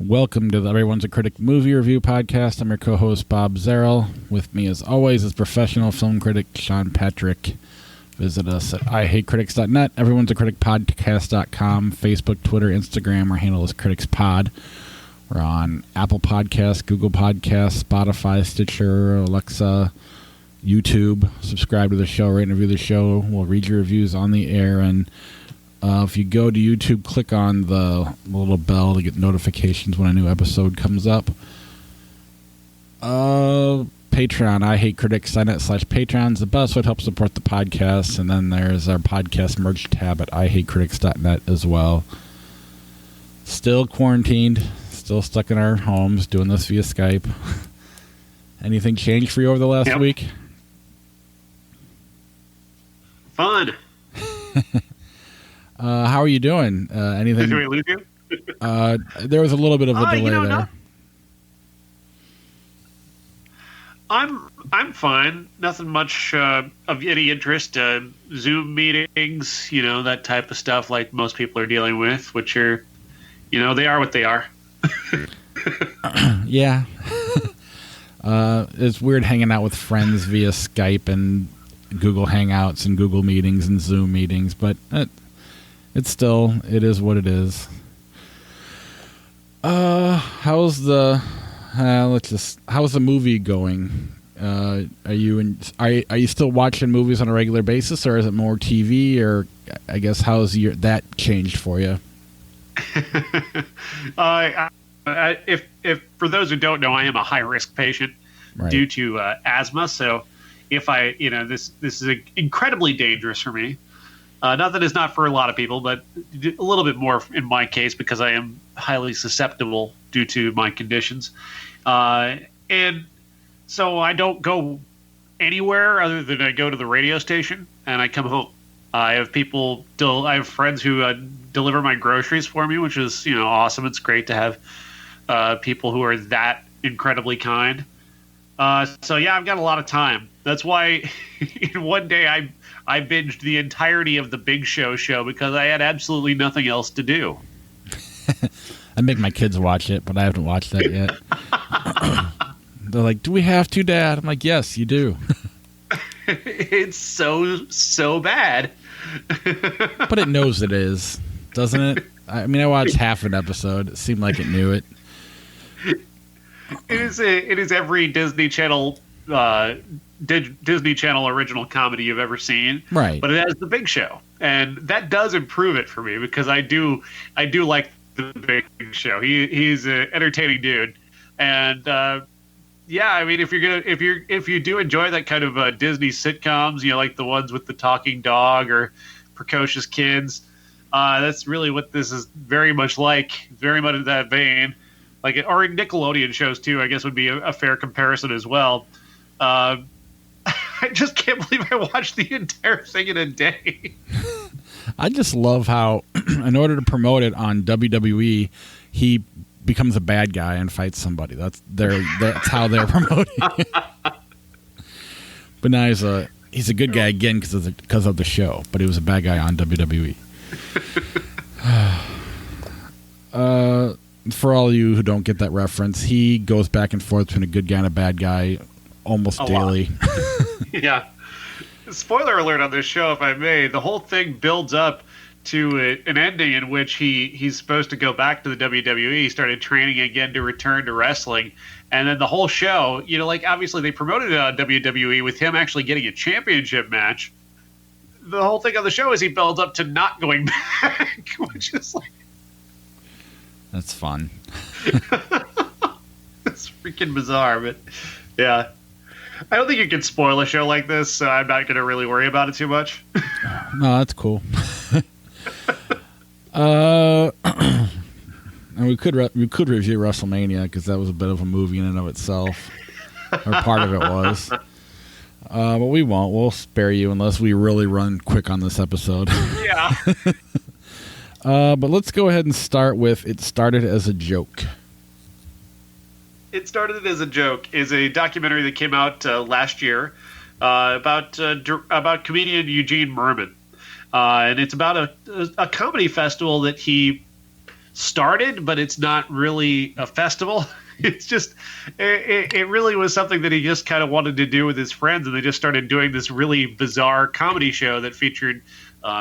Welcome to the Everyone's a Critic movie review podcast. I'm your co-host, Bob Zarrell. With me, as always, is professional film critic Sean Patrick. Visit us at ihatecritics.net, everyone'sacriticpodcast.com, Facebook, Twitter, Instagram. Our handle is CriticsPod. We're on Apple Podcasts, Google Podcasts, Spotify, Stitcher, Alexa, YouTube. Subscribe to the show, rate and review the show. We'll read your reviews on the air, and if you go to YouTube, click on the little bell to get notifications when a new episode comes up. Patreon, ihatecritics.net/Patreon is the best way to help support the podcast. And then there's our podcast merch tab at ihatecritics.net as well. Still quarantined, still stuck in our homes, doing this via Skype. Anything changed for you over the last week? Fun. How are you doing? Anything? Did we lose you? There was a little bit of a delay there. No. I'm fine. Nothing much of any interest. Zoom meetings, that type of stuff, like most people are dealing with, which are, they are what they are. Yeah. It's weird hanging out with friends via Skype and Google Hangouts and Google Meetings and Zoom meetings, but it is what it is. How's the movie going? Are you still watching movies on a regular basis, or is it more TV? Or I guess how's that changed for you? If for those who don't know, I am a high risk patient due to asthma. So if this is incredibly dangerous for me. Not that it's not for a lot of people, but a little bit more in my case because I am highly susceptible due to my conditions. And so I don't go anywhere other than I go to the radio station and I come home. I have friends who deliver my groceries for me, which is, awesome. It's great to have people who are that incredibly kind. So yeah, I've got a lot of time. That's why in one day I binged the entirety of the Big Show because I had absolutely nothing else to do. I make my kids watch it, but I haven't watched that yet. They're like, "Do we have to, Dad?" I'm like, "Yes, you do." It's so bad. But it knows it is, doesn't it? I watched half an episode. It seemed like it knew it. It is every Disney Channel original comedy you've ever seen, right? But it has the Big Show, and that does improve it for me because I do like the Big Show. He's an entertaining dude, and if you do enjoy that kind of Disney sitcoms, like the ones with the talking dog or precocious kids, that's really what this is very much like. Very much in that vein. Or Nickelodeon shows too, I guess would be a fair comparison as well. I just can't believe I watched the entire thing in a day. I just love how, in order to promote it on WWE, he becomes a bad guy and fights somebody. That's how they're promoting it. But now he's a good guy again because of the show. But he was a bad guy on WWE. For all of you who don't get that reference, he goes back and forth between a good guy and a bad guy almost daily. Yeah. Spoiler alert on this show, if I may. The whole thing builds up to an ending in which he's supposed to go back to the WWE. He started training again to return to wrestling. And then the whole show, obviously they promoted it on WWE with him actually getting a championship match. The whole thing on the show is he builds up to not going back, which is like... That's fun. It's freaking bizarre, but yeah. I don't think you can spoil a show like this, so I'm not going to really worry about it too much. No, that's cool. And we could review WrestleMania because that was a bit of a movie in and of itself, or part of it was. But we won't. We'll spare you unless we really run quick on this episode. Yeah. But let's go ahead and start with It Started as a Joke. It Started as a Joke is a documentary that came out last year about comedian Eugene Mirman. And it's about a comedy festival that he started, but it's not really a festival. It's just, it really was something that he just kind of wanted to do with his friends, and they just started doing this really bizarre comedy show that featured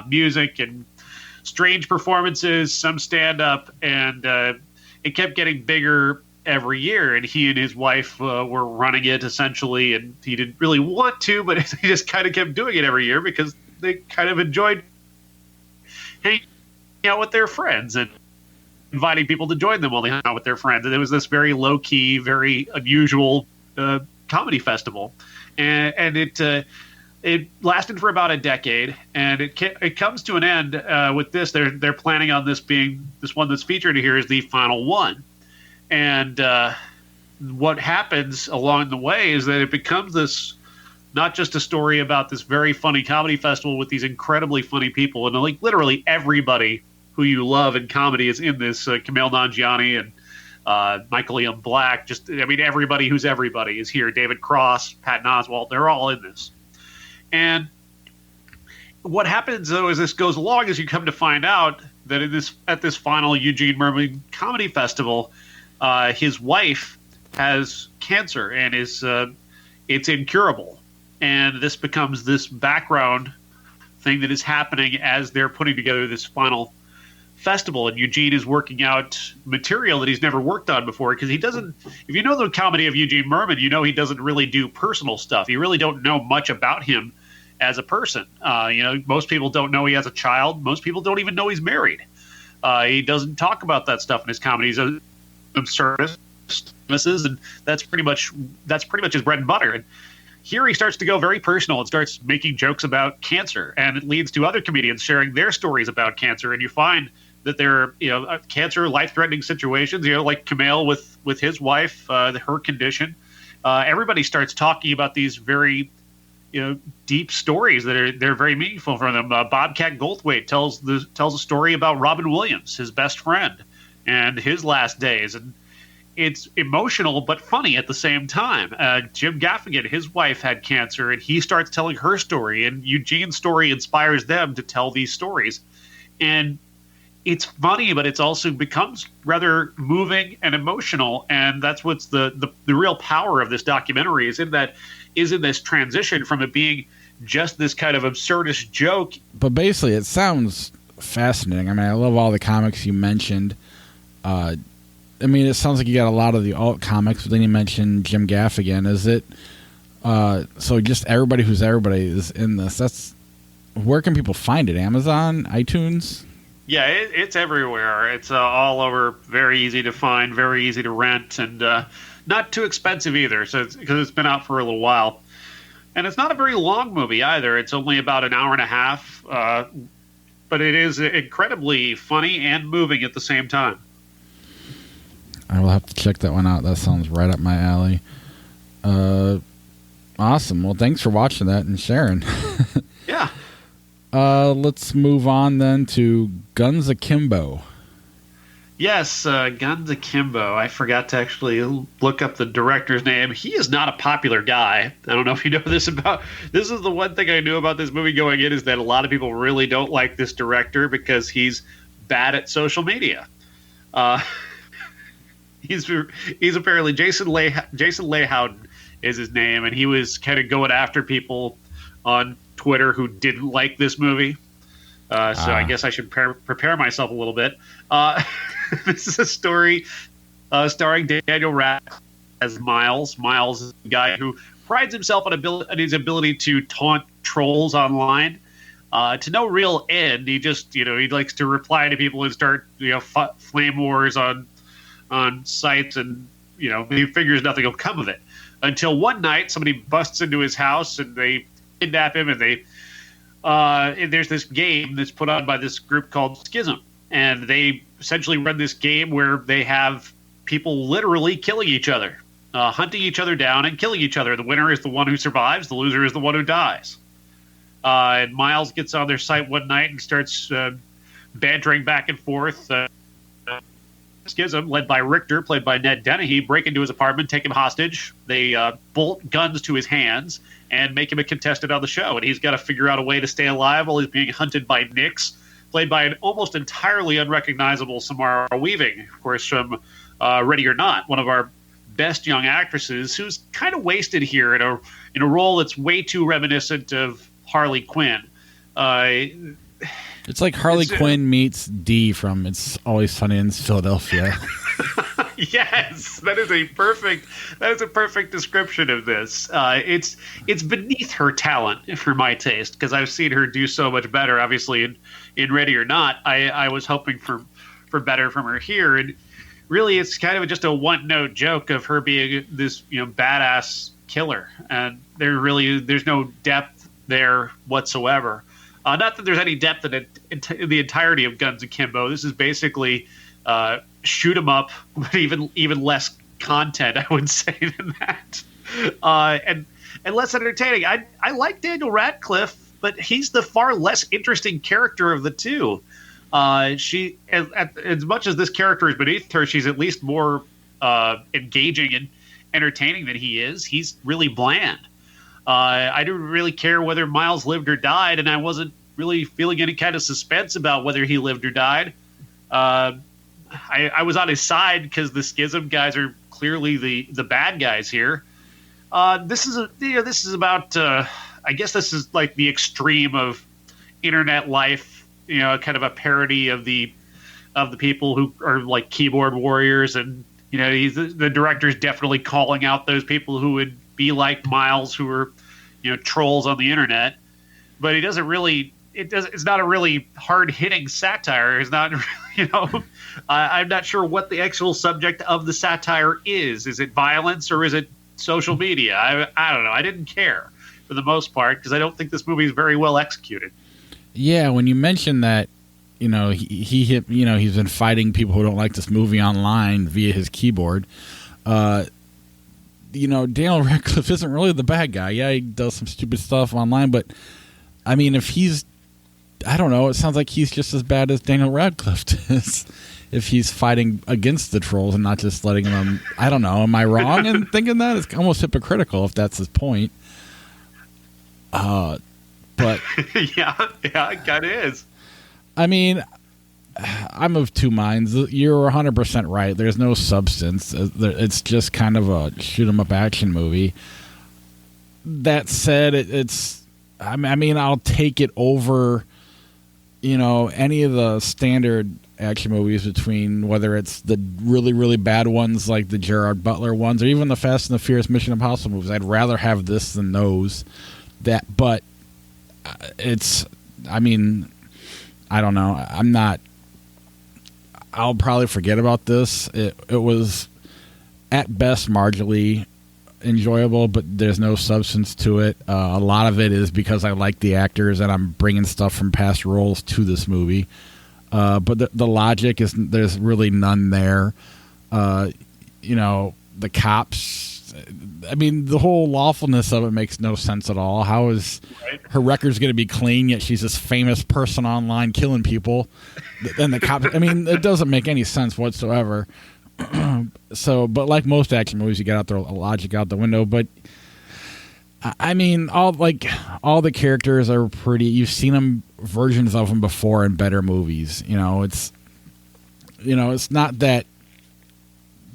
music and strange performances, some stand-up, and it kept getting bigger every year. And he and his wife were running it essentially, and he didn't really want to, but he just kind of kept doing it every year because they kind of enjoyed hanging out with their friends and inviting people to join them while they hung out with their friends. And it was this very low-key, very unusual comedy festival. And it lasted for about a decade, and it comes to an end with this. They're planning on this being this one that's featured here is the final one. And what happens along the way is that it becomes this, not just a story about this very funny comedy festival with these incredibly funny people, and like literally everybody who you love in comedy is in this. Kumail Nanjiani and Michael Ian Black. Everybody who's everybody is here. David Cross, Patton Oswalt, they're all in this. And what happens, though, as this goes along, is you come to find out that at this final Eugene Mirman Comedy Festival, his wife has cancer and it's incurable. And this becomes this background thing that is happening as they're putting together this final festival, and Eugene is working out material that he's never worked on before, because he doesn't, if you know the comedy of Eugene Mirman, you know he doesn't really do personal stuff. You really don't know much about him as a person. Most people don't know he has a child. Most people don't even know he's married. He doesn't talk about that stuff in his comedy. He's an absurdist, and that's pretty much his bread and butter. And here he starts to go very personal and starts making jokes about cancer, and it leads to other comedians sharing their stories about cancer. And you find that there are, cancer, life-threatening situations, like Kumail with his wife, her condition. Everybody starts talking about these very, deep stories they're very meaningful for them. Bobcat Goldthwait tells a story about Robin Williams, his best friend, and his last days. And it's emotional but funny at the same time. Jim Gaffigan, his wife had cancer, and he starts telling her story, and Eugene's story inspires them to tell these stories. And it's funny, but it's also becomes rather moving and emotional, and that's what's the real power of this documentary is in this transition from it being just this kind of absurdist joke. But basically, it sounds fascinating. I love all the comics you mentioned. It sounds like you got a lot of the alt comics, but then you mentioned Jim Gaffigan. Is it so just everybody who's everybody is in this? Where can people find it? Amazon, iTunes? Yeah, it's everywhere. It's all over. Very easy to find, very easy to rent, and not too expensive either. So because it's been out for a little while, and it's not a very long movie either. It's only about an hour and a half, but it is incredibly funny and moving at the same time. I will have to check that one out. That sounds right up my alley. Awesome. Well, thanks for watching that and sharing. Yeah. Let's move on then to Guns Akimbo. Yes, Guns Akimbo. I forgot to actually look up the director's name. He is not a popular guy. I don't know if you know this about. This is the one thing I knew about this movie going in, is that a lot of people really don't like this director because he's bad at social media. He's apparently Jason Lehowden is his name, and he was kind of going after people on Twitter who didn't like this movie. So I guess I should prepare myself a little bit. This is a story starring Daniel Radcliffe as Miles. Miles is a guy who prides himself on his ability to taunt trolls online to no real end. He just, he likes to reply to people and start, flame wars on sites, and, he figures nothing will come of it. Until one night, somebody busts into his house and they kidnap him, and there's this game that's put on by this group called Schism, and they essentially run this game where they have people literally killing each other, hunting each other down and killing each other. The winner is the one who survives. The loser is the one who dies. And Miles gets on their site one night and starts bantering back and forth. Schism, led by Richter, played by Ned Dennehy, break into his apartment, take him hostage. They bolt guns to his hands and make him a contestant on the show. And he's got to figure out a way to stay alive while he's being hunted by Knicks, played by an almost entirely unrecognizable Samara Weaving, of course, from Ready or Not, one of our best young actresses, who's kind of wasted here in a role that's way too reminiscent of Harley Quinn. It's like Harley Quinn meets Dee from It's Always Sunny in Philadelphia. Yes, that is a perfect description of this. It's beneath her talent for my taste, because I've seen her do so much better. Obviously, in Ready or Not, I was hoping for better from her here, and really, it's kind of just a one-note joke of her being this badass killer, and there's no depth there whatsoever. Not that there's any depth in the entirety of Guns Akimbo. This is basically shoot 'em up, but even less content, I would say, than that, and less entertaining. I like Daniel Radcliffe, but he's the far less interesting character of the two. She, as much as this character is beneath her, she's at least more engaging and entertaining than he is. He's really bland. I didn't really care whether Miles lived or died, and I wasn't really feeling any kind of suspense about whether he lived or died. I was on his side because the Schism guys are clearly the bad guys here. This is about I guess this is like the extreme of internet life, kind of a parody of the people who are like keyboard warriors, and the director's definitely calling out those people who would be like Miles, who are trolls on the internet. But he doesn't really. It's not a really hard hitting satire. It's not. I'm not sure what the actual subject of the satire is. Is it violence or is it social media? I don't know. I didn't care for the most part because I don't think this movie is very well executed. Yeah, when you mentioned that, he's been fighting people who don't like this movie online via his keyboard. Daniel Radcliffe isn't really the bad guy. Yeah, he does some stupid stuff online, but I mean, I don't know, it sounds like he's just as bad as Daniel Radcliffe is if he's fighting against the trolls and not just letting them. I don't know. Am I wrong in thinking that? It's almost hypocritical if that's his point. But yeah, it kind of is. I mean, I'm of two minds. You're 100% right. There's no substance. It's just kind of a shoot 'em up action movie. That said, I mean, I'll take it over, any of the standard action movies, between whether it's the really, really bad ones like the Gerard Butler ones or even the Fast and the Furious Mission Impossible movies. I'd rather have this than those. But I mean, I don't know. I'll probably forget about this. It was at best marginally enjoyable, but there's no substance to it. A lot of it is because I like the actors and I'm bringing stuff from past roles to this movie. But the logic there's really none there. The cops. I mean, the whole lawfulness of it makes no sense at all. How is her record's going to be clean, yet she's this famous person online killing people? Then the cops. I mean, it doesn't make any sense whatsoever. But like most action movies, you get out the logic out the window. But I mean, all the characters are pretty. You've seen versions of them before in better movies. It's not that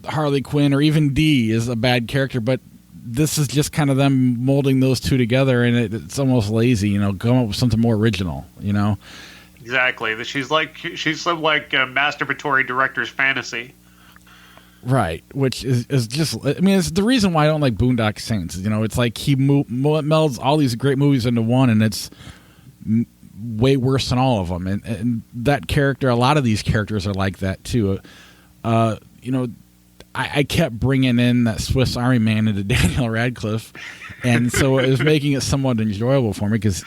Harley Quinn or even Dee is a bad character, but this is just kind of them molding those two together, and it's almost lazy. Come up with something more original. Exactly. She's some masturbatory director's fantasy. Right, which is just. I mean, it's the reason why I don't like Boondock Saints. It's like he melds all these great movies into one, and it's way worse than all of them. And that character, a lot of these characters are like that too. I kept bringing in that Swiss Army Man into Daniel Radcliffe, and so it was making it somewhat enjoyable for me because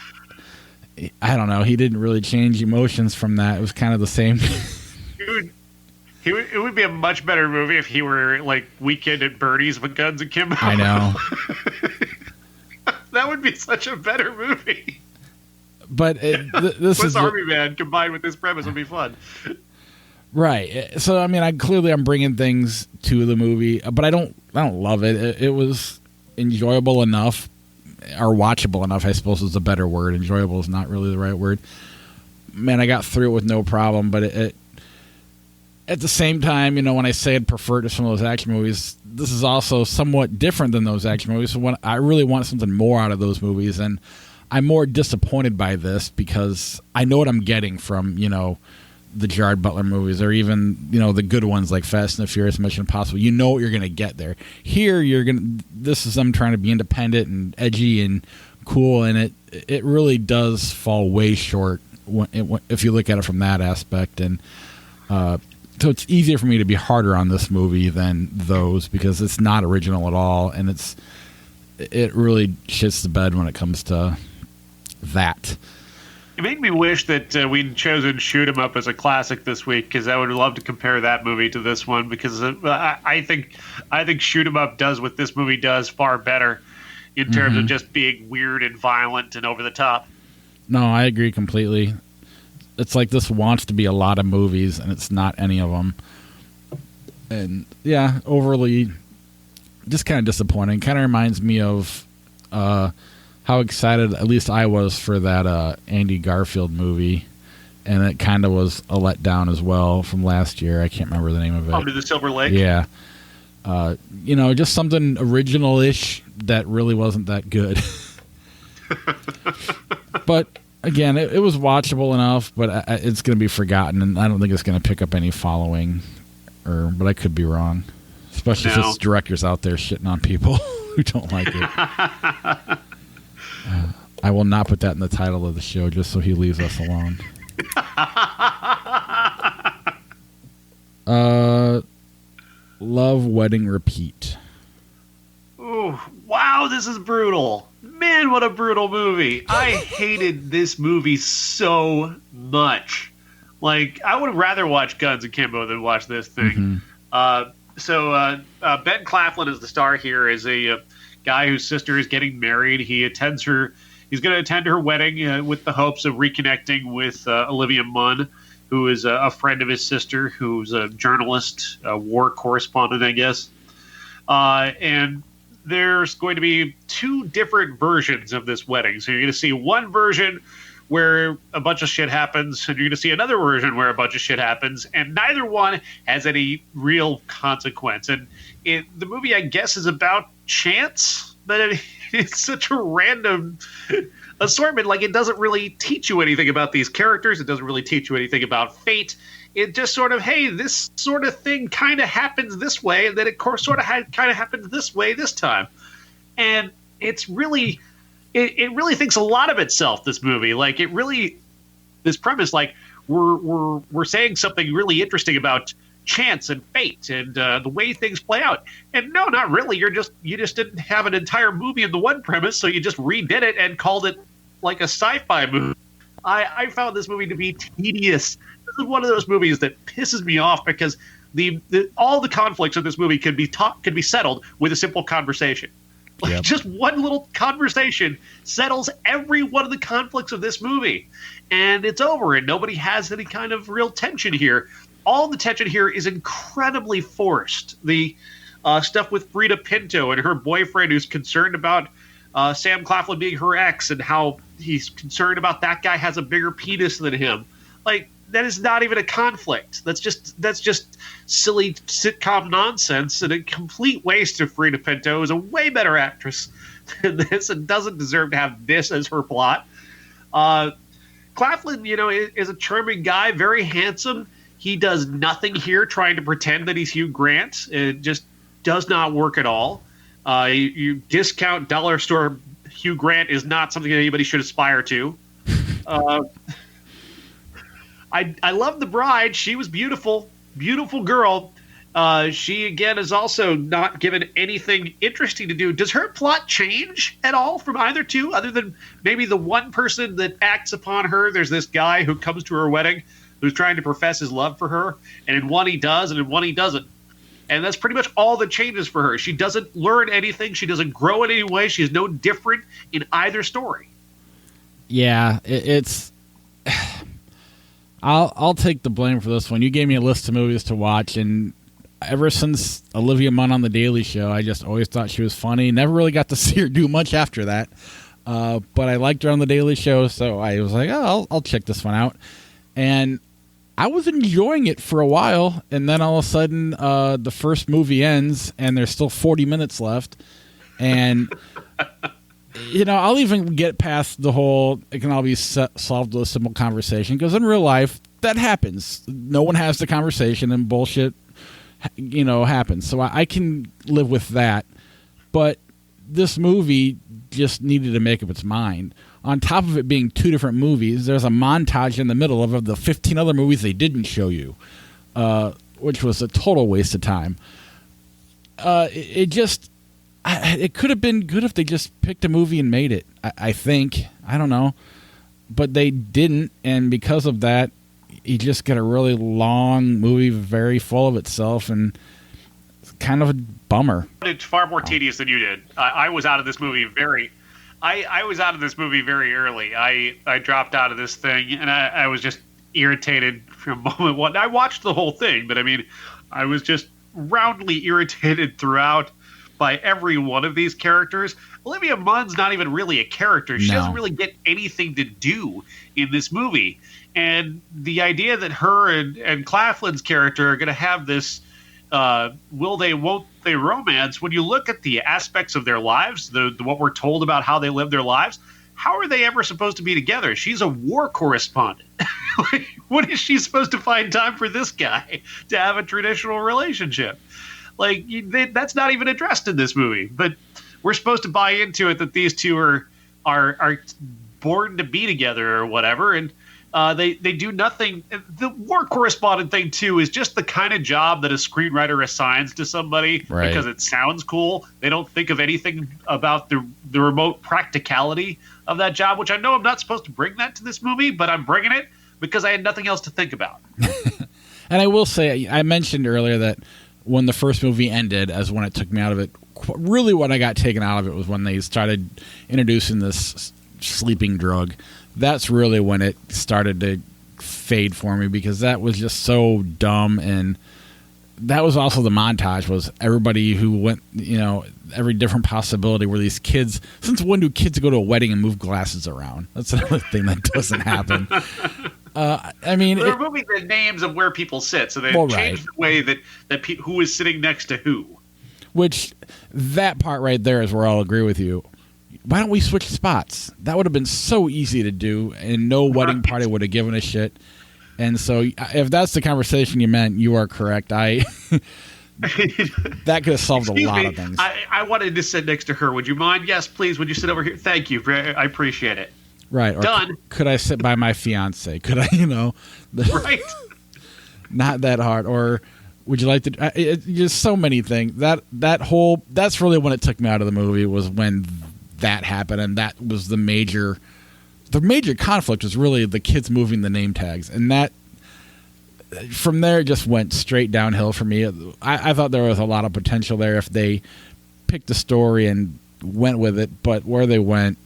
I don't know, he didn't really change emotions from that. It was kind of the same. It would be a much better movie if he were like Weekend at Bernie's with Guns Akimbo. I know. That would be such a better movie. But this Swiss Army Man combined with this premise would be fun. Right. So I mean, I'm bringing things to the movie, but I don't love it. It was enjoyable enough, or watchable enough, I suppose is a better word. Enjoyable is not really the right word. man, I got through it with no problem. But it at the same time, when I say I'd prefer to some of those action movies, this is also somewhat different than those action movies. So when I really want something more out of those movies, and I'm more disappointed by this because I know what I'm getting from, the Gerard Butler movies, or even, the good ones like Fast and the Furious, Mission Impossible. You know what you're going to get there. Here, this is them trying to be independent and edgy and cool, and it really does fall way short if you look at it from that aspect. And so it's easier for me to be harder on this movie than those because it's not original at all, and it really shits the bed when it comes to that. It made me wish that we'd chosen Shoot 'Em Up as a classic this week, because I would love to compare that movie to this one, because I think Shoot 'Em Up does what this movie does far better in terms of just being weird and violent and over the top. No, I agree completely. It's like this wants to be a lot of movies, and it's not any of them. And yeah, overly, just kind of disappointing. Kind of reminds me of how excited at least I was for that Andy Garfield movie, and it kind of was a letdown as well from last year. I can't remember the name of it. Under the Silver Lake? Yeah. Just something original-ish that really wasn't that good. But again, it was watchable enough, but it's going to be forgotten, and I don't think it's going to pick up any following. But I could be wrong, especially if it's directors out there shitting on people who don't like it. I will not put that in the title of the show just so he leaves us alone. Love, Wedding, Repeat. Ooh, wow, this is brutal. Man, what a brutal movie. I hated this movie so much. Like, I would rather watch Guns Akimbo than watch this thing. Ben Claflin is the star here, is a guy whose sister is getting married. He's going to attend her wedding with the hopes of reconnecting with Olivia Munn, who is a friend of his sister, who's a journalist, a war correspondent, I guess. And there's going to be two different versions of this wedding. So you're going to see one version where a bunch of shit happens, and you're going to see another version where a bunch of shit happens, and neither one has any real consequence. And the movie, I guess, is about chance, but it's such a random assortment. Like, it doesn't really teach you anything about these characters. It doesn't really teach you anything about fate. It just sort of, hey, this sort of thing kind of happens this way, and then it sort of kind of happens this way this time. And it's really... It really thinks a lot of itself, this movie. Like, this premise, like, we're saying something really interesting about chance and fate and the way things play out. And no, not really. You just didn't have an entire movie in the one premise, so you just redid it and called it like a sci-fi movie. I found this movie to be tedious. This is one of those movies that pisses me off because all the conflicts of this movie could be settled with a simple conversation. Like, just one little conversation settles every one of the conflicts of this movie, and it's over, and nobody has any kind of real tension here. All the tension here is incredibly forced. The stuff with Frida Pinto and her boyfriend, who's concerned about Sam Claflin being her ex, and how he's concerned about that guy has a bigger penis than him. Like, that is not even a conflict. That's just silly sitcom nonsense, and a complete waste of Frida Pinto, who's a way better actress than this and doesn't deserve to have this as her plot. Claflin, is a charming guy, very handsome. He does nothing here trying to pretend that he's Hugh Grant. It just does not work at all. You discount dollar store Hugh Grant is not something that anybody should aspire to. I love the bride. She was beautiful, beautiful girl. She, again, is also not given anything interesting to do. Does her plot change at all from either two, other than maybe the one person that acts upon her? There's this guy who comes to her wedding who's trying to profess his love for her, and in one he does, and in one he doesn't. And that's pretty much all that changes for her. She doesn't learn anything. She doesn't grow in any way. She's no different in either story. Yeah, it's... I'll take the blame for this one. You gave me a list of movies to watch, and ever since Olivia Munn on The Daily Show, I just always thought she was funny. Never really got to see her do much after that. But I liked her on The Daily Show, so I was like, oh, I'll check this one out. And I was enjoying it for a while, and then all of a sudden the first movie ends, and there's still 40 minutes left. And, I'll even get past the whole, it can all be solved with a simple conversation, because in real life, that happens. No one has the conversation, and bullshit, happens. So I can live with that. But this movie just needed to make up its mind. On top of it being two different movies, there's a montage in the middle of the 15 other movies they didn't show you, which was a total waste of time. It could have been good if they just picked a movie and made it, I think. I don't know. But they didn't, and because of that, you just get a really long movie, very full of itself, and it's kind of a bummer. It's far more tedious than you did. I was out of this movie I was out of this movie very early. I dropped out of this thing, and I was just irritated from moment one. I watched the whole thing, but I was just roundly irritated throughout by every one of these characters. Olivia Munn's not even really a character. She doesn't really get anything to do in this movie. And the idea that her and Claflin's character are going to have this will they, won't they romance, when you look at the aspects of their lives, what we're told about how they live their lives, how are they ever supposed to be together? She's a war correspondent. What is she supposed to find time for this guy to have a traditional relationship? That's not even addressed in this movie. But we're supposed to buy into it that these two are born to be together or whatever, and they do nothing. The war correspondent thing, too, is just the kind of job that a screenwriter assigns to somebody because it sounds cool. They don't think of anything about the remote practicality of that job, which I know I'm not supposed to bring that to this movie, but I'm bringing it because I had nothing else to think about. And I will say, I mentioned earlier that when the first movie ended, as when it took me out of it, really what I got taken out of it was when they started introducing this sleeping drug. That's really when it started to fade for me, because that was just so dumb. And that was also the montage, was everybody who went, every different possibility where these kids, since when do kids go to a wedding and move glasses around? That's another thing that doesn't happen. They're moving the names of where people sit, so they changed the way that who is sitting next to who. Which, that part right there is where I'll agree with you. Why don't we switch spots? That would have been so easy to do, and no wedding party would have given a shit. And so, if that's the conversation you meant, you are correct. That could have solved a lot of things. I wanted to sit next to her. Would you mind? Yes, please. Would you sit over here? Thank you. I appreciate it. Right. Or done. Could I sit by my fiance? Could I, right. Not that hard. Or would you like to? Just so many things. That's really when it took me out of the movie, was when that happened, and that was the major conflict was really the kids moving the name tags, and that from there it just went straight downhill for me. I thought there was a lot of potential there if they picked the story and went with it, but where they went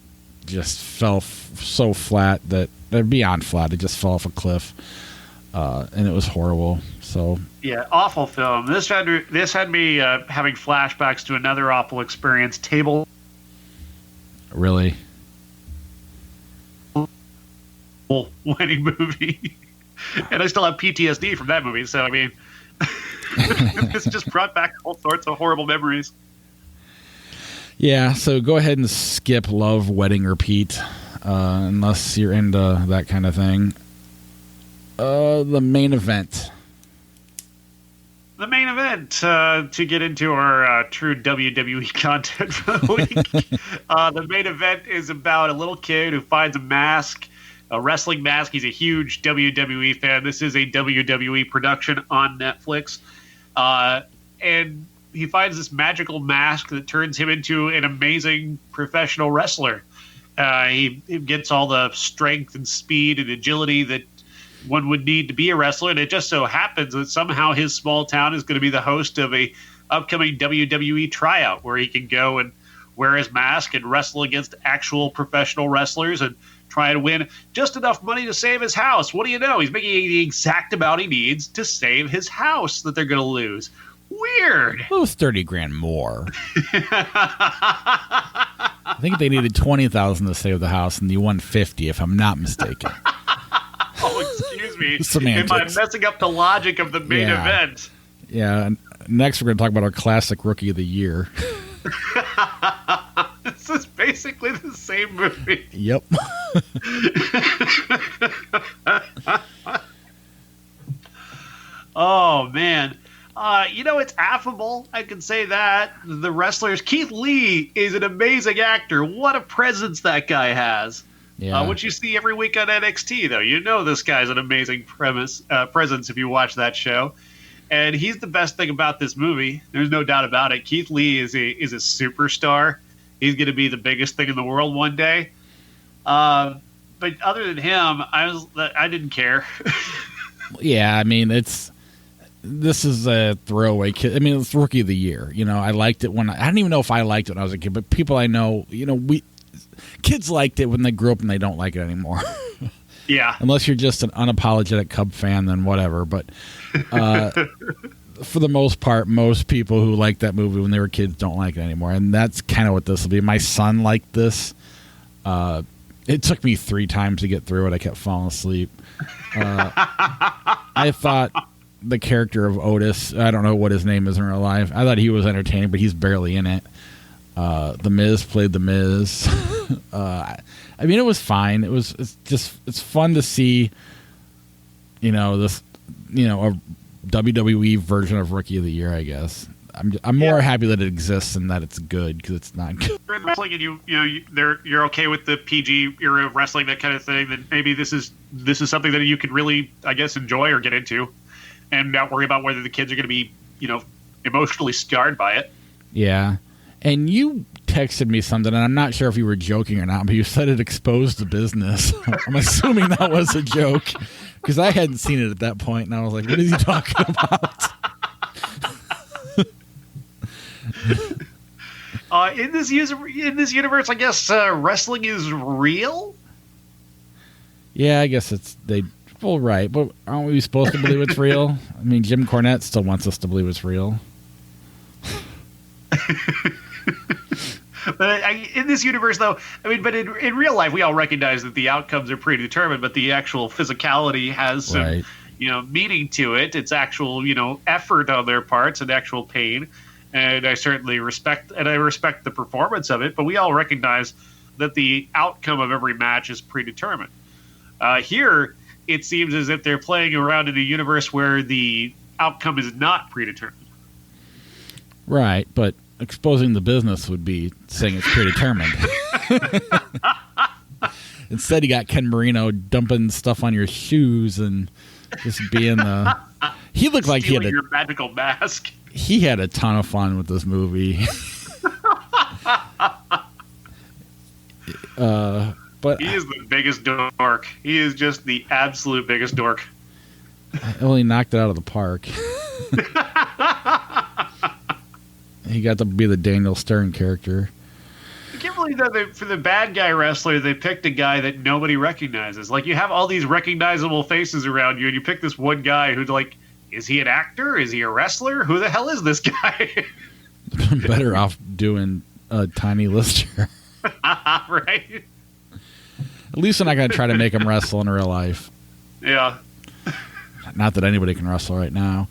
just fell so flat that they're beyond flat. It just fell off a cliff, and it was horrible. So yeah, awful film. This had me having flashbacks to another awful experience. Table. Really? Wedding movie. And I still have PTSD from that movie, so this just brought back all sorts of horrible memories. Yeah, so go ahead and skip Love, Wedding, Repeat, unless you're into that kind of thing. The main event. The main event, to get into our true WWE content for the week. The main event is about a little kid who finds a mask, a wrestling mask. He's a huge WWE fan. This is a WWE production on Netflix. And he finds this magical mask that turns him into an amazing professional wrestler. He gets all the strength and speed and agility that one would need to be a wrestler, and it just so happens that somehow his small town is going to be the host of a upcoming WWE tryout where he can go and wear his mask and wrestle against actual professional wrestlers and try to win just enough money to save his house. What do you know? He's making the exact amount he needs to save his house that they're going to lose. Weird. It was $30,000 more. I think they needed $20,000 to save the house, and you won $50,000, if I'm not mistaken. Oh, excuse me Semantics. am I messing up the logic of the main event. Yeah, and next we're going to talk about our classic Rookie of the Year. This is basically the same movie. Yep. Oh, man. It's affable. I can say that. The wrestlers. Keith Lee is an amazing actor. What a presence that guy has. Yeah. Which you see every week on NXT, though. You know this guy's an amazing presence if you watch that show. And he's the best thing about this movie. There's no doubt about it. Keith Lee is a superstar. He's going to be the biggest thing in the world one day. But other than him, I didn't care. Yeah, I mean, this is a throwaway kid. I mean, it's Rookie of the Year. I liked it I don't even know if I liked it when I was a kid, but people I know, kids liked it when they grew up and they don't like it anymore. Yeah. Unless you're just an unapologetic Cub fan, then whatever. But for the most part, most people who liked that movie when they were kids don't like it anymore. And that's kind of what this will be. My son liked this. It took me 3 times to get through it. I kept falling asleep. I thought the character of Otis, I don't know what his name is in real life. I thought he was entertaining, but he's barely in it. The Miz played the Miz. I mean, it was fine. It's fun to see, this, a WWE version of Rookie of the Year, I guess. I'm more happy that it exists and that it's good because it's not good. Wrestling, and you're okay with the PG era of wrestling, that kind of thing. Then maybe this is something that you could really, I guess, enjoy or get into, and not worry about whether the kids are going to be, emotionally scarred by it. Yeah. And you texted me something, and I'm not sure if you were joking or not, but you said it exposed the business. I'm assuming that was a joke, because I hadn't seen it at that point, and I was like, what is he talking about? In this universe, I guess wrestling is real? Yeah, I guess right, but aren't we supposed to believe it's real? I mean, Jim Cornette still wants us to believe it's real. But in this universe, though, but in real life, we all recognize that the outcomes are predetermined, but the actual physicality has some, meaning to it. It's actual, effort on their parts and actual pain. And I certainly respect the performance of it, but we all recognize that the outcome of every match is predetermined. Here, it seems as if they're playing around in a universe where the outcome is not predetermined. Right, but exposing the business would be saying it's predetermined. Instead, you got Ken Marino dumping stuff on your shoes and just being the... He looked like he had your magical mask. He had a ton of fun with this movie. But he is the biggest dork. He is just the absolute biggest dork. I only knocked it out of the park. He got to be the Daniel Stern character. I can't believe that for the bad guy wrestler, they picked a guy that nobody recognizes. Like, you have all these recognizable faces around you, and you pick this one guy who's like, is he an actor? Is he a wrestler? Who the hell is this guy? Better off doing Tiny Lister. Right? At least we're not going to try to make him wrestle in real life. Yeah. Not that anybody can wrestle right now.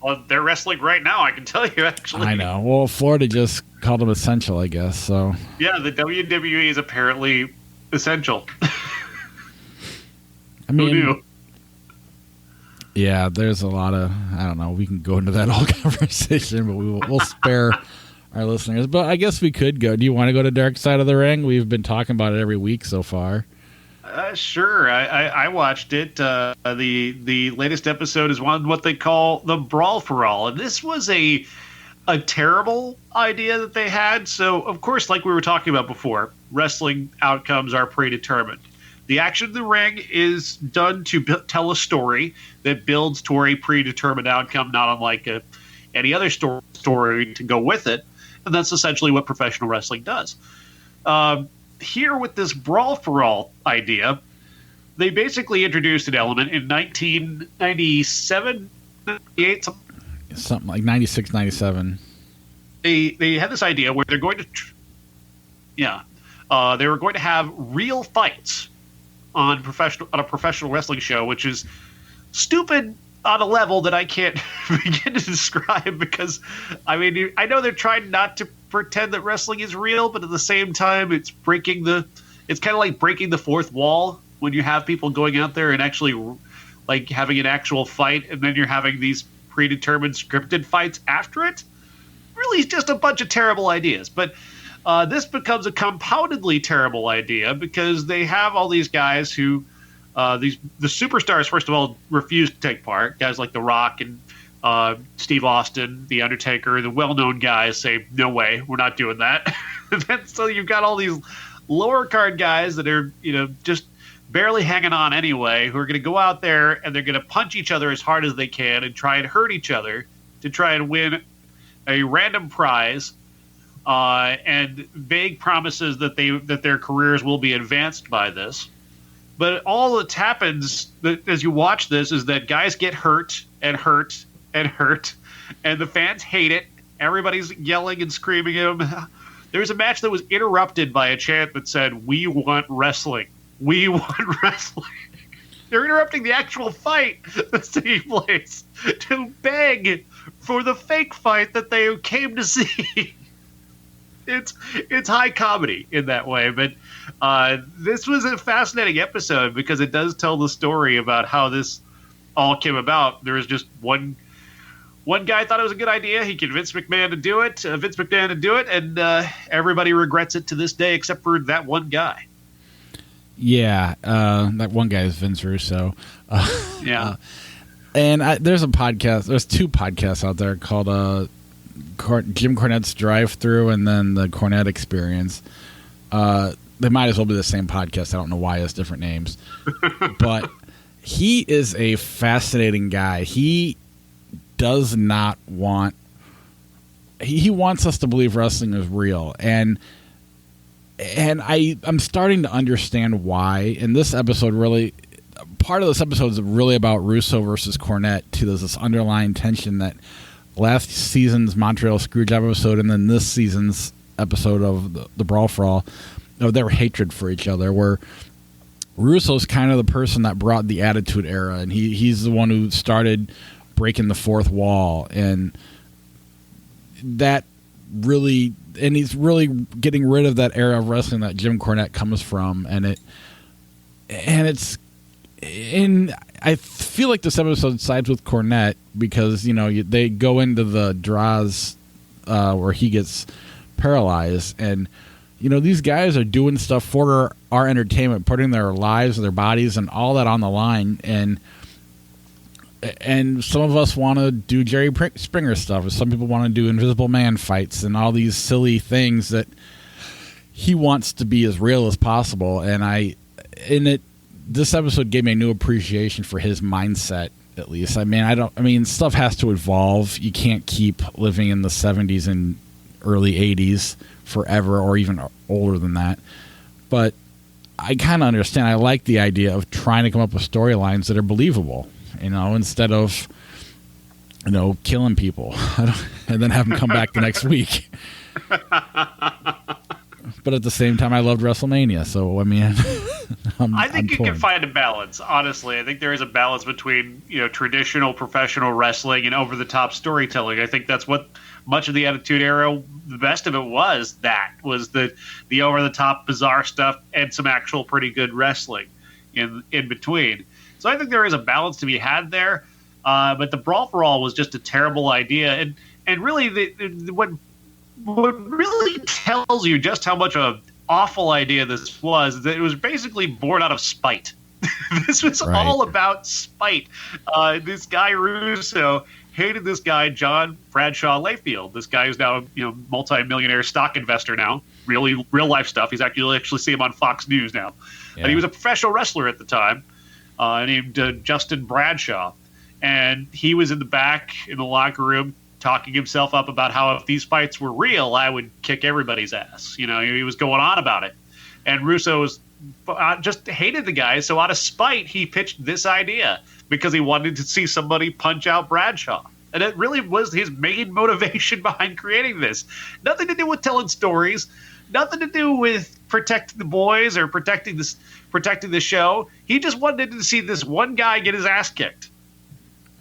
Well, they're wrestling right now, I can tell you, actually. I know. Well, Florida just called them essential, I guess. So. Yeah, the WWE is apparently essential. I mean, who knew? Yeah, there's a lot of, I don't know, we can go into that whole conversation, but we'll spare our listeners. But I guess we could go. Do you want to go to Dark Side of the Ring? We've been talking about it every week so far. Sure. I watched it. The latest episode is what they call the Brawl for All. And this was a terrible idea that they had. So, of course, like we were talking about before, wrestling outcomes are predetermined. The action in the ring is done to tell a story that builds toward a predetermined outcome, not unlike any other story to go with it. And that's essentially what professional wrestling does. Here with this Brawl for All idea, they basically introduced an element in 1997, 98, something like 96, 97. They had this idea where they're going to, they were going to have real fights on a professional wrestling show, which is stupid on a level that I can't begin to describe. Because I mean, I know they're trying not to pretend that wrestling is real, but at the same time, it's kind of like breaking the fourth wall when you have people going out there and actually like having an actual fight, and then you're having these predetermined scripted fights after it. Really, just a bunch of terrible ideas. But this becomes a compoundedly terrible idea because they have all these guys who, the superstars, first of all, refuse to take part. Guys like The Rock and Steve Austin, The Undertaker, the well-known guys say, no way, we're not doing that. And then, so you've got all these lower card guys that are, just barely hanging on anyway, who are going to go out there and they're going to punch each other as hard as they can and try and hurt each other to try and win a random prize, and vague promises that their careers will be advanced by this. But all that happens as you watch this is that guys get hurt and hurt and hurt, and the fans hate it. Everybody's yelling and screaming at them. There was a match that was interrupted by a chant that said, "We want wrestling. We want wrestling." They're interrupting the actual fight that's taking place to beg for the fake fight that they came to see. It's high comedy in that way, but this was a fascinating episode because it does tell the story about how this all came about. There was just one guy thought it was a good idea. He convinced Vince McMahon to do it, and everybody regrets it to this day except for that one guy. Yeah, that one guy is Vince Russo. Yeah. And there's two podcasts out there called Jim Cornette's Drive-Thru and then the Cornette Experience. They might as well be the same podcast. I don't know why it's different names. But he is a fascinating guy. He does not want... He wants us to believe wrestling is real. And I'm starting to understand why. And this episode really... Part of this episode is really about Russo versus Cornette, too. There's this underlying tension that last season's Montreal Screwjob episode and then this season's episode of the Brawl for All, of their hatred for each other, where Russo's kind of the person that brought the Attitude Era, and he's the one who started breaking the fourth wall, and that really... And he's really getting rid of that era of wrestling that Jim Cornette comes from, and I feel like this episode sides with Cornette because they go into the draws where he gets paralyzed, and these guys are doing stuff for our entertainment, putting their lives, their bodies, and all that on the line, and some of us want to do Jerry Springer stuff. Some people want to do Invisible Man fights and all these silly things that he wants to be as real as possible. And this episode gave me a new appreciation for his mindset, at least. I mean, stuff has to evolve. You can't keep living in the 70s and early 80s forever, or even older than that. But I kind of understand. I like the idea of trying to come up with storylines that are believable. Instead of, killing people and then have them come back the next week. But at the same time, I loved WrestleMania. So, I mean, I think you can find a balance, honestly. I think there is a balance between, traditional professional wrestling and over-the-top storytelling. I think that's what much of the Attitude Era, the best of it was the over-the-top bizarre stuff and some actual pretty good wrestling in between. So I think there is a balance to be had there, but the Brawl for All was just a terrible idea, and really what really tells you just how much of an awful idea this was is that it was basically born out of spite. This was all about spite. This guy Russo hated this guy John Bradshaw Layfield. This guy is now multi-millionaire stock investor now, really real life stuff. He's actually see him on Fox News now, and he was a professional wrestler at the time. Named Justin Bradshaw, and he was in the back in the locker room talking himself up about how if these fights were real, I would kick everybody's ass. He was going on about it, and Russo just hated the guy. So out of spite, he pitched this idea because he wanted to see somebody punch out Bradshaw, and it really was his main motivation behind creating this. Nothing to do with telling stories. Nothing to do with protecting the boys or protecting the show. He just wanted to see this one guy get his ass kicked.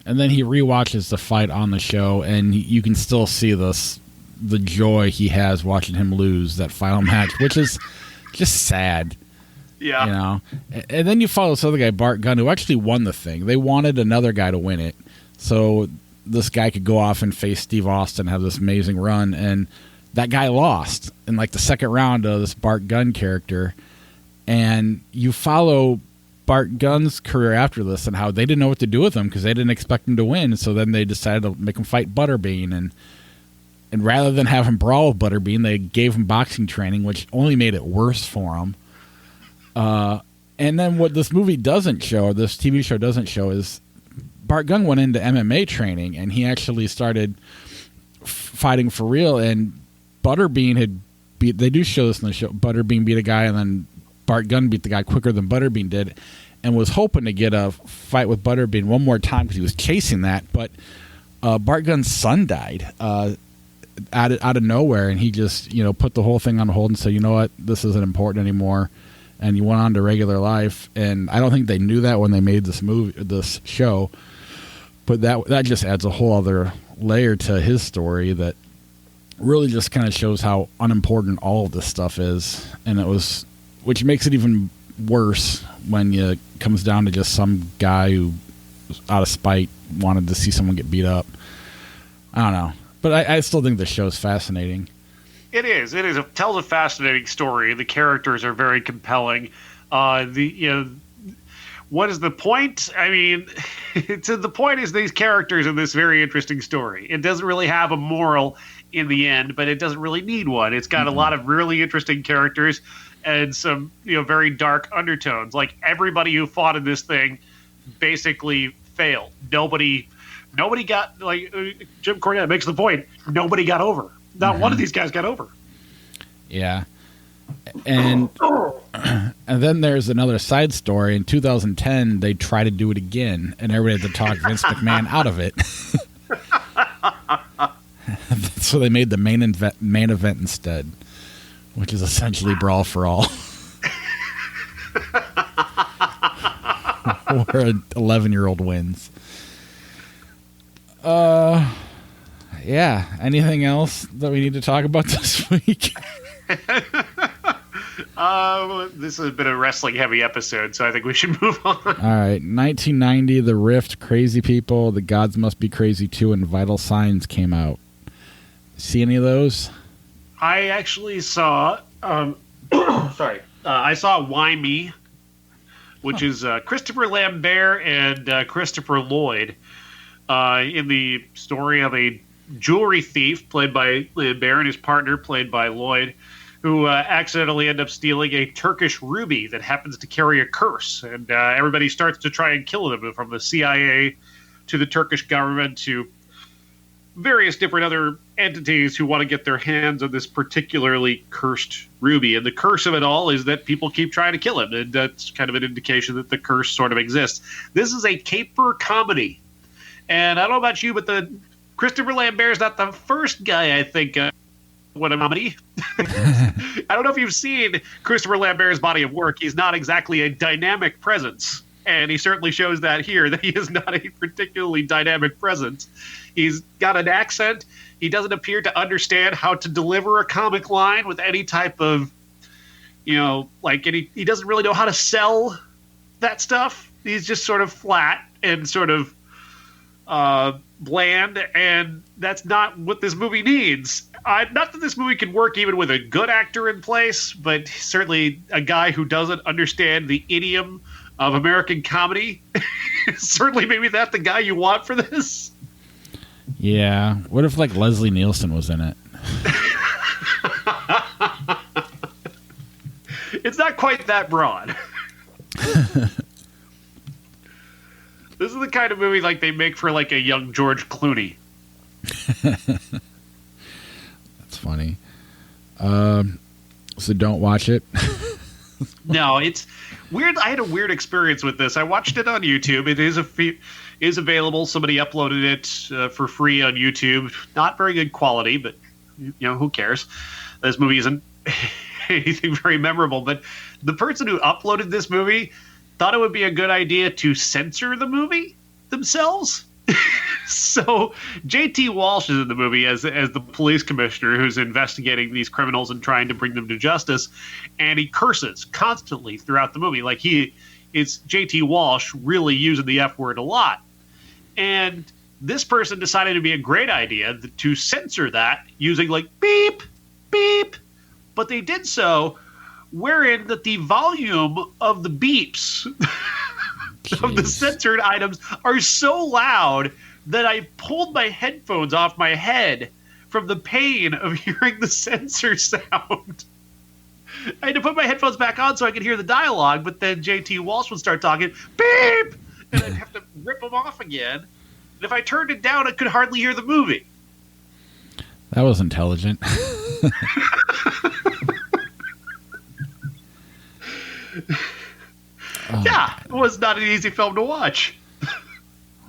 And then he rewatches the fight on the show, and you can still see the joy he has watching him lose that final match, which is just sad. Yeah. You know? And then you follow this other guy, Bart Gunn, who actually won the thing. They wanted another guy to win it. So this guy could go off and face Steve Austin, have this amazing run, and that guy lost in like the second round of this Bart Gunn character. And you follow Bart Gunn's career after this and how they didn't know what to do with him because they didn't expect him to win. So then they decided to make him fight Butterbean. And rather than have him brawl with Butterbean, they gave him boxing training, which only made it worse for him. And then what this movie doesn't show, or this TV show doesn't show, is Bart Gunn went into MMA training, and he actually started fighting for real. And Butterbean they do show this in the show, Butterbean beat a guy, and then Bart Gunn beat the guy quicker than Butterbean did, and was hoping to get a fight with Butterbean one more time because he was chasing that. But Bart Gunn's son died out of nowhere, and he just put the whole thing on hold and said, you know what, this isn't important anymore. And he went on to regular life, and I don't think they knew that when they made this show. But that just adds a whole other layer to his story that really just kind of shows how unimportant all of this stuff is, which makes it even worse when it comes down to just some guy who, out of spite, wanted to see someone get beat up. I don't know, but I still think the show's fascinating. It is. It tells a fascinating story. The characters are very compelling. What is the point? I mean, the point is these characters in this very interesting story. It doesn't really have a moral in the end, but it doesn't really need one. It's got a lot of really interesting characters and some very dark undertones. Like everybody who fought in this thing basically failed. Nobody got, like Jim Cornette makes the point, nobody got over. Not one of these guys got over. Yeah. And then there's another side story. In 2010, they tried to do it again, and everybody had to talk Vince McMahon out of it. So they made the main event instead, which is essentially Brawl for All. Where an 11-year-old wins. Yeah. Anything else that we need to talk about this week? This has been a wrestling-heavy episode, so I think we should move on. All right. 1990, The Rift, Crazy People, The Gods Must Be Crazy Too, and Vital Signs came out. See any of those? I actually saw... I saw Why Me, which is Christopher Lambert and Christopher Lloyd in the story of a jewelry thief played by Lambert and his partner played by Lloyd, who accidentally end up stealing a Turkish ruby that happens to carry a curse. And everybody starts to try and kill them, from the CIA to the Turkish government to various different other entities who want to get their hands on this particularly cursed ruby. And the curse of it all is that people keep trying to kill him. And that's kind of an indication that the curse sort of exists. This is a caper comedy. And I don't know about you, but Christopher Lambert is not the first guy I think what a comedy. I don't know if you've seen Christopher Lambert's body of work. He's not exactly a dynamic presence. And he certainly shows that here, that he is not a particularly dynamic presence. He's got an accent. He doesn't appear to understand how to deliver a comic line with any type of, he doesn't really know how to sell that stuff. He's just sort of flat and sort of bland, and that's not what this movie needs. Not that this movie can work even with a good actor in place, but certainly a guy who doesn't understand the idiom of American comedy. Certainly maybe that's the guy you want for this. Yeah. What if Leslie Nielsen was in it? It's not quite that broad. This is the kind of movie they make for a young George Clooney. That's funny. So don't watch it. No, it's weird. I had a weird experience with this. I watched it on YouTube. It is available. Somebody uploaded it for free on YouTube. Not very good quality, but who cares? This movie isn't anything very memorable. But the person who uploaded this movie thought it would be a good idea to censor the movie themselves. So J.T. Walsh is in the movie as the police commissioner who's investigating these criminals and trying to bring them to justice, and he curses constantly throughout the movie. Like it's J.T. Walsh really using the F word a lot. And this person decided it'd be a great idea to censor that using like beep, beep. But they did so wherein that the volume of the beeps of the censored items are so loud that I pulled my headphones off my head from the pain of hearing the censor sound. I had to put my headphones back on so I could hear the dialogue, but then J.T. Walsh would start talking, beep, and I'd have to rip them off again. And if I turned it down, I could hardly hear the movie. That was intelligent. Yeah, it was not an easy film to watch.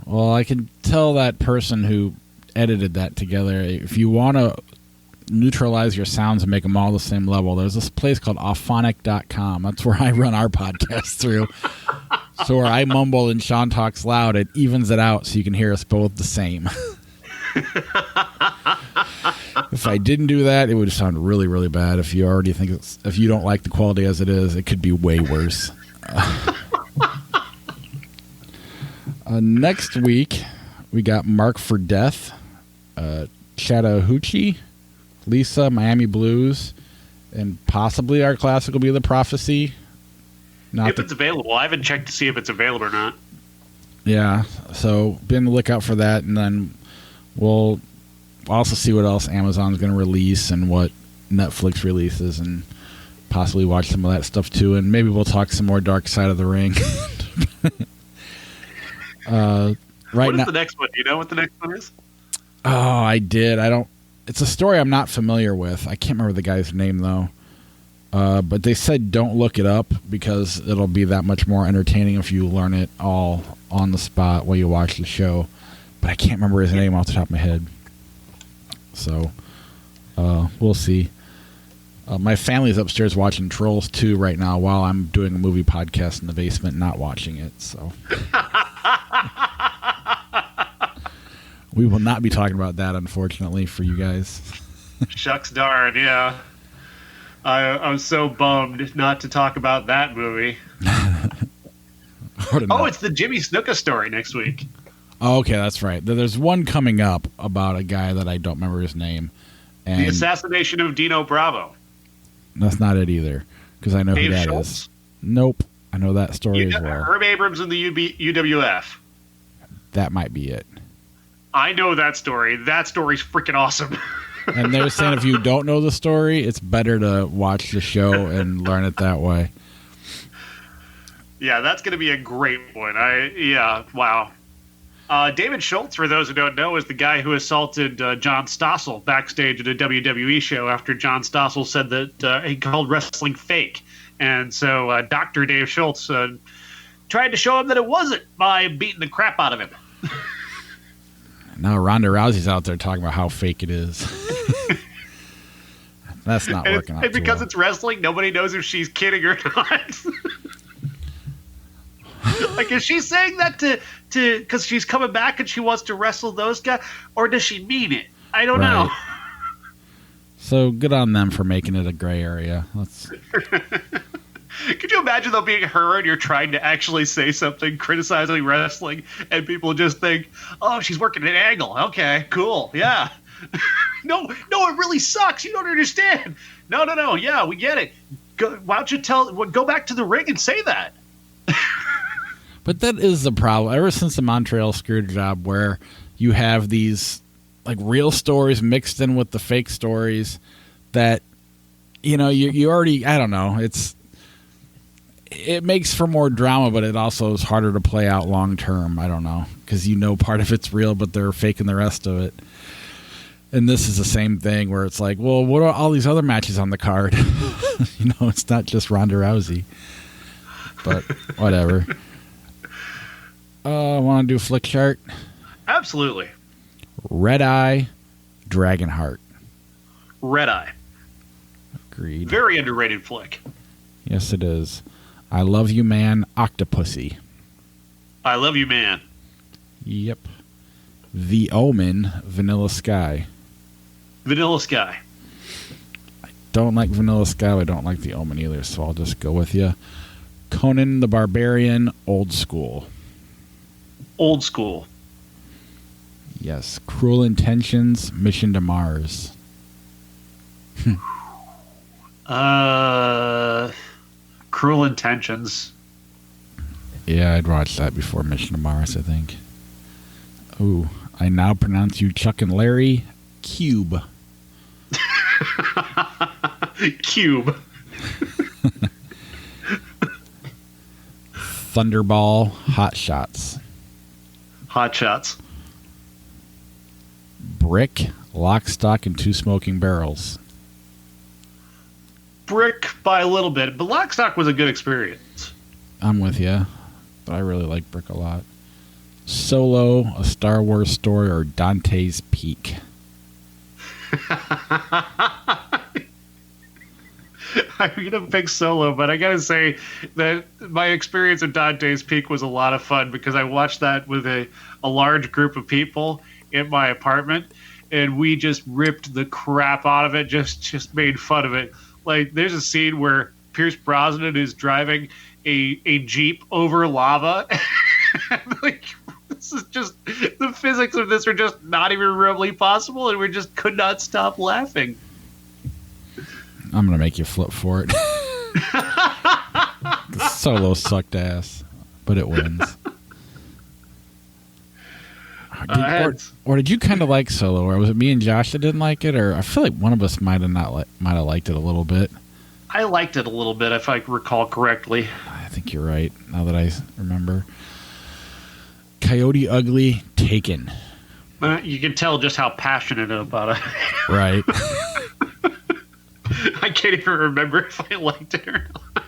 Well, I can tell that person who edited that together, if you want to neutralize your sounds and make them all the same level, there's this place called auphonic.com. That's where I run our podcast through. So where I mumble and Sean talks loud, it evens it out so you can hear us both the same. If I didn't do that, it would sound really, really bad. If you already think if you don't like the quality as it is, it could be way worse. Next week, we got Mark for Death, Chattahoochee, Lisa, Miami Blues, and possibly our classic will be The Prophecy. If it's available. I haven't checked to see if it's available or not. Yeah, so be on the lookout for that, and then we'll also see what else Amazon's going to release and what Netflix releases, and possibly watch some of that stuff too, and maybe we'll talk some more Dark Side of the Ring. What is the next one? Do you know what the next one is? Oh, I did. It's a story I'm not familiar with. I can't remember the guy's name, though. But they said don't look it up because it'll be that much more entertaining if you learn it all on the spot while you watch the show. But I can't remember his name off the top of my head. So, we'll see. My family's upstairs watching Trolls 2 right now while I'm doing a movie podcast in the basement, not watching it. So we will not be talking about that, unfortunately, for you guys. Shucks darn, yeah. I'm so bummed not to talk about that movie. Oh, it's the Jimmy Snuka story next week. Oh, okay, that's right. There's one coming up about a guy that I don't remember his name. And the assassination of Dino Bravo. That's not it either, because I know Dave who that Schultz? is. Nope. I know that story as well. Herb Abrams and the UWF. That might be it. I know that story. That story's freaking awesome. And they're saying if you don't know the story, it's better to watch the show and learn it that way. Yeah, that's going to be a great one. Wow. David Schultz, for those who don't know, is the guy who assaulted John Stossel backstage at a WWE show after John Stossel said that he called wrestling fake. And so Dr. Dave Schultz tried to show him that it wasn't by beating the crap out of him. Now Ronda Rousey's out there talking about how fake it is. That's not working out. And because it's wrestling, nobody knows if she's kidding or not. Like, is she saying that to because she's coming back and she wants to wrestle those guys, or does she mean it? I don't know. So good on them for making it a gray area. Could you imagine though being her and you're trying to actually say something criticizing wrestling and people just think, oh, she's working an angle. Okay, cool. Yeah. No, it really sucks. You don't understand. No. Yeah, we get it. Why don't you go back to the ring and say that? But that is the problem. Ever since the Montreal Screwjob, where you have these like real stories mixed in with the fake stories that, you already, I don't know, it makes for more drama, but it also is harder to play out long term. I don't know, because part of it's real, but they're faking the rest of it. And this is the same thing where it's like, well, what are all these other matches on the card? It's not just Ronda Rousey. But whatever. Want to do a flick chart? Absolutely. Red Eye, Dragonheart. Red Eye. Agreed. Very underrated flick. Yes, it is. I Love You Man, Octopussy. I Love You Man. Yep. The Omen, Vanilla Sky. Vanilla Sky. Don't like Vanilla Sky. I don't like The Omen either, so I'll just go with you. Conan the Barbarian, Old School. Old School. Yes. Cruel Intentions, Mission to Mars. Cruel Intentions. Yeah, I'd watch that before Mission to Mars, I think. Ooh, I now pronounce you Chuck and Larry, Cube. Cube. Thunderball, Hot Shots. Hot Shots. Brick, Lock, Stock, and Two Smoking Barrels. Brick by a little bit, but Lock, Stock was a good experience. I'm with you, but I really like Brick a lot. Solo, A Star Wars Story, or Dante's Peak. I'm going to pick Solo, but I got to say that my experience at Dante's Peak was a lot of fun because I watched that with a large group of people in my apartment, and we just ripped the crap out of it, just made fun of it. Like, there's a scene where Pierce Brosnan is driving a Jeep over lava. Like, this is just, the physics of this are just not even remotely possible, and we just could not stop laughing. I'm going to make you flip for it. Solo sucked ass, but it wins. Or did you kind of like Solo, or was it me and Josh that didn't like it? Or I feel like one of us might have liked it a little bit. I liked it a little bit, if I recall correctly. I think you're right, now that I remember. Coyote Ugly, Taken. You can tell just how passionate about it. Right. I can't even remember if I liked it or not.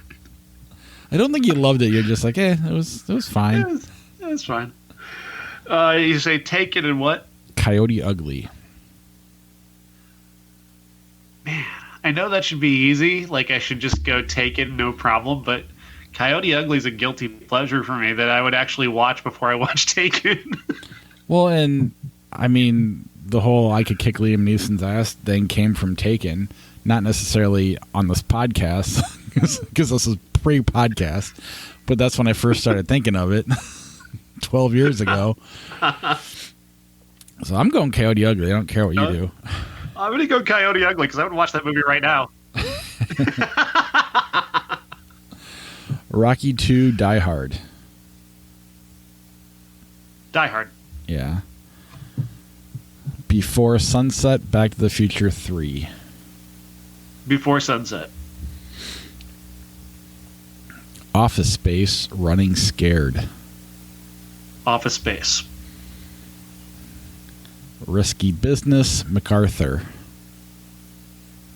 I don't think you loved it. You're just like, it was fine. It was fine. You say Taken and what? Coyote Ugly. Man, I know that should be easy. Like, I should just go Taken, no problem. But Coyote Ugly is a guilty pleasure for me that I would actually watch before I watch Taken. Well, and I mean, the whole I could kick Liam Neeson's ass thing came from Taken. Not necessarily on this podcast, because this is pre-podcast, but that's when I first started thinking of it 12 years ago. So I'm going Coyote Ugly. I don't care what you do. I'm going to go Coyote Ugly because I would watch that movie right now. Rocky 2, Die Hard. Die Hard. Yeah. Before Sunset, Back to the Future 3. Before Sunset. Office Space, Running Scared. Office Space. Risky Business, MacArthur.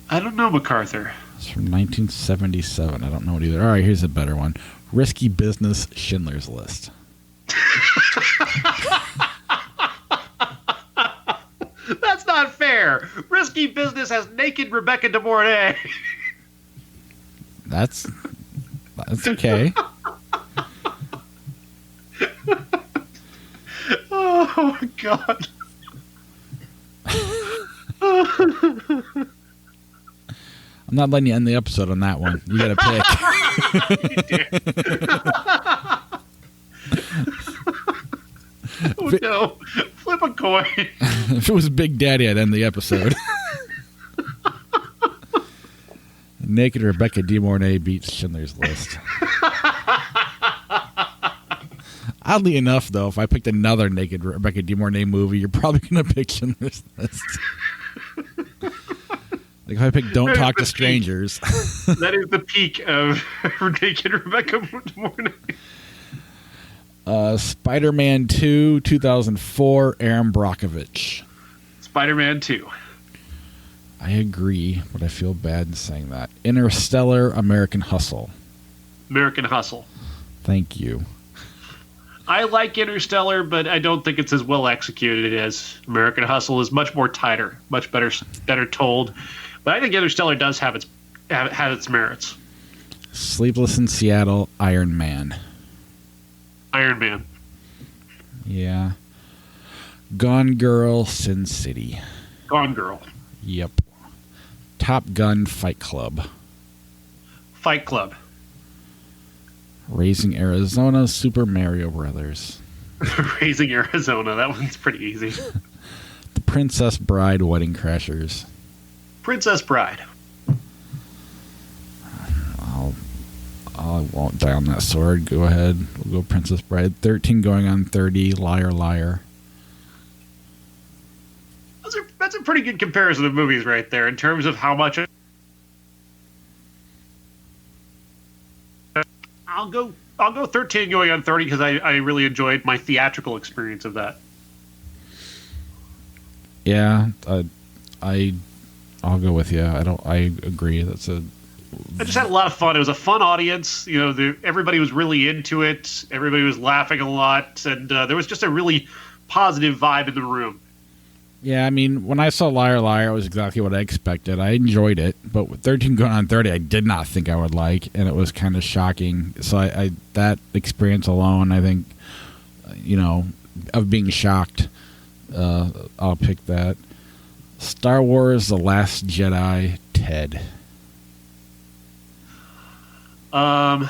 I don't know MacArthur. It's from 1977. I don't know it either. All right, here's a better one. Risky Business, Schindler's List. That's not fair. Risky Business has naked Rebecca De Mornay. That's okay. Oh, my God. I'm not letting you end the episode on that one. You got to pick. Oh, no. Flip a coin. If it was Big Daddy, I'd end the episode. Naked Rebecca De Mornay beats Schindler's List. Oddly enough, though, if I picked another Naked Rebecca De Mornay movie, you're probably going to pick Schindler's List. Like if I pick Don't Talk to Strangers. That is the peak of Naked Rebecca De Mornay. Spider-Man 2, 2004, Aaron Brockovich. Spider-Man 2. I agree, but I feel bad in saying that. Interstellar, American Hustle. American Hustle. Thank you. I like Interstellar, but I don't think it's as well executed as American Hustle. Is much more tighter, much better told. But I think Interstellar does have its had its merits. Sleepless in Seattle, Iron Man. Iron Man. Yeah. Gone Girl, Sin City. Gone Girl. Yep. Top Gun, Fight Club. Fight Club. Raising Arizona, Super Mario Brothers. Raising Arizona. That one's pretty easy. The Princess Bride, Wedding Crashers. Princess Bride. I won't die on that sword. Go ahead. We'll go Princess Bride. 13 going on 30. Liar, Liar. That's a pretty good comparison of movies right there in terms of how much. I'll go 13 going on 30 because I really enjoyed my theatrical experience of that. Yeah, I'll go with you. I agree. I just had a lot of fun. It was a fun audience. You know, everybody was really into it. Everybody was laughing a lot, and there was just a really positive vibe in the room. Yeah, I mean, when I saw Liar Liar, it was exactly what I expected. I enjoyed it, but with 13 going on 30, I did not think I would like, and it was kind of shocking. So I that experience alone, I think, of being shocked, I'll pick that. Star Wars: The Last Jedi, Ted. Man,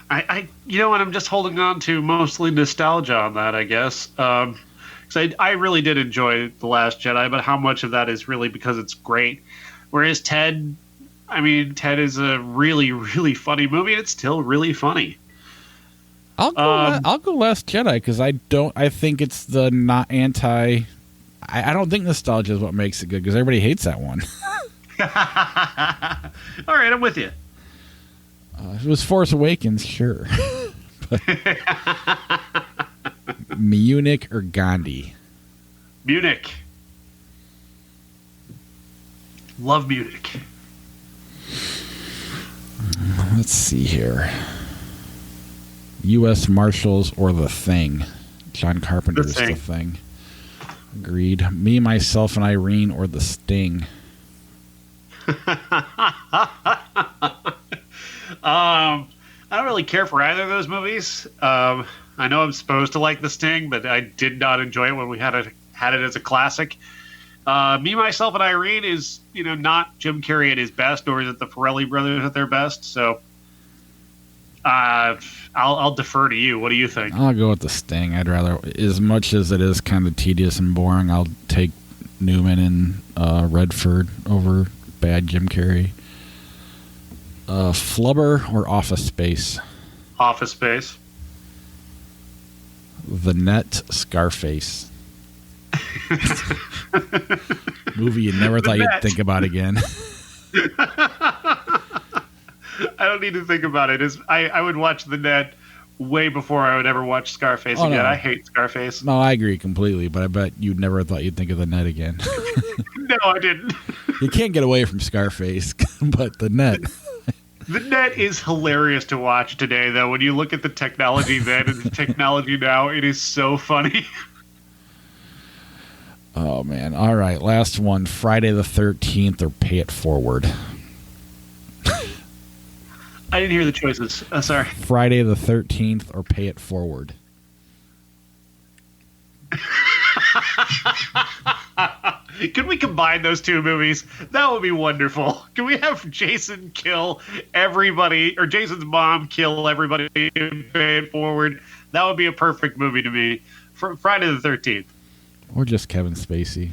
I you know what? I'm just holding on to mostly nostalgia on that, I guess. Because I really did enjoy The Last Jedi, but how much of that is really because it's great? Whereas Ted, I mean, Ted is a really, really funny movie, and it's still really funny. I'll go Last Jedi because I think it's the not anti. I don't think nostalgia is what makes it good because everybody hates that one. All right, I'm with you. If it was Force Awakens, sure. Munich or Gandhi? Munich. Love Munich. Let's see here. U.S. Marshals or The Thing? John Carpenter's The Thing. Agreed. Me, Myself, and Irene or The Sting? I don't really care for either of those movies. I know I'm supposed to like The Sting, but I did not enjoy it when we had it as a classic. Me, Myself, and Irene is, not Jim Carrey at his best, nor is it the Farrelly brothers at their best. So I'll defer to you. What do you think? I'll go with The Sting. I'd rather, as much as it is kind of tedious and boring, I'll take Newman and Redford over bad Jim Carrey. Flubber or Office Space? Office Space. The Net, Scarface. Movie you never thought you'd think about again. I don't need to think about it. I would watch The Net way before I would ever watch Scarface again. No. I hate Scarface. No, I agree completely, but I bet you never thought you'd think of The Net again. No, I didn't. You can't get away from Scarface, but The Net. The Net is hilarious to watch today, though. When you look at the technology then and the technology now, it is so funny. Oh, man. All right, last one. Friday the 13th or Pay It Forward? I didn't hear the choices. Sorry. Friday the 13th or Pay It Forward? Could we combine those two movies? That would be wonderful. Can we have Jason kill everybody, or Jason's mom kill everybody and Pay It Forward? That would be a perfect movie to me. For Friday the 13th. Or just Kevin Spacey.